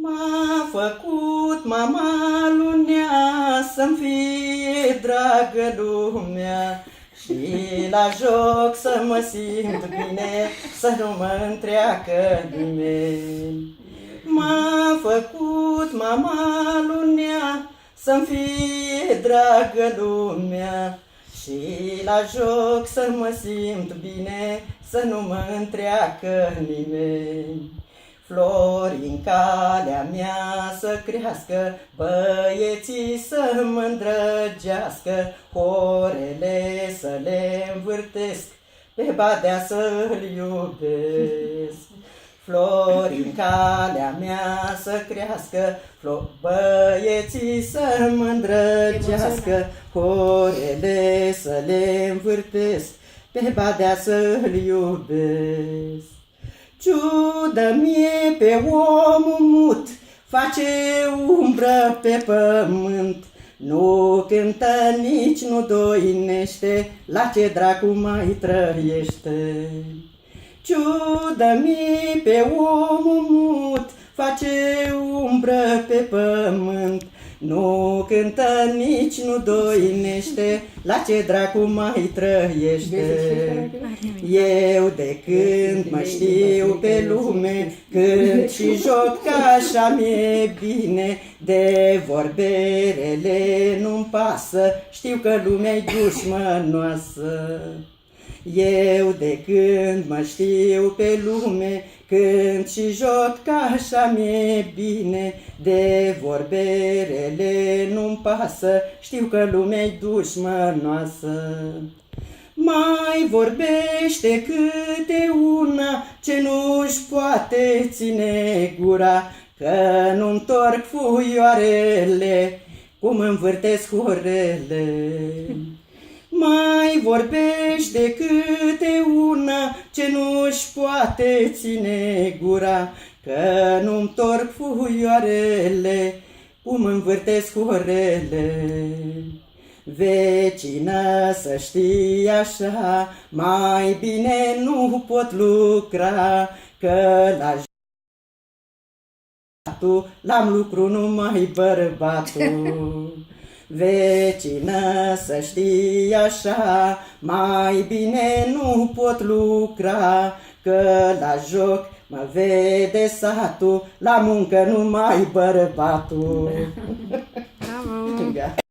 M-a făcut mama lunea să-mi fie dragă lumea și la joc să mă simt bine, să nu mă întreacă nimeni. M-a făcut mama lunea să-mi fie dragă lumea și la joc să mă simt bine, să nu mă întreacă nimeni. Flori în calea mea să crească, băieții să mă îndrăgească, horele să le învârtesc, pe badea să-l iubesc. Flori în calea mea să crească, băieții să mă îndrăgească, horele să le învârtesc, pe badea să-l iubesc. Ciudă mie pe omul mut, face umbră pe pământ, nu cântă, nici nu doinește, la ce dracu mai trăiește. Ciudă mie pe omul mut, face umbră pe pământ, nu cântă, nici nu doinește, la ce dracu mai trăiește. Eu de când mă știu pe lume, cânt și joc că așa mi-e bine, de vorberele nu-mi pasă, știu că lumea-i dușmănoasă. Eu de când mă știu pe lume, cânt și joc că așa mi-e bine, de vorberele nu-mi pasă, știu că lumea-i dușmănoasă. Mai vorbește câte una ce nu-și poate ține gura, că nu întorc fuioarele, cum învârtesc horele. Mai vorbește câte una ce nu-și poate ține gura, că nu întorc fuioarele, cum învârtesc horele. Vecină, să știi așa, mai bine nu pot lucra, că la-am lucru numai bărbatul. Vecină, să știi așa, mai bine nu pot lucra, că la joc mă vede satul, la muncă numai bărbatul. Bravo!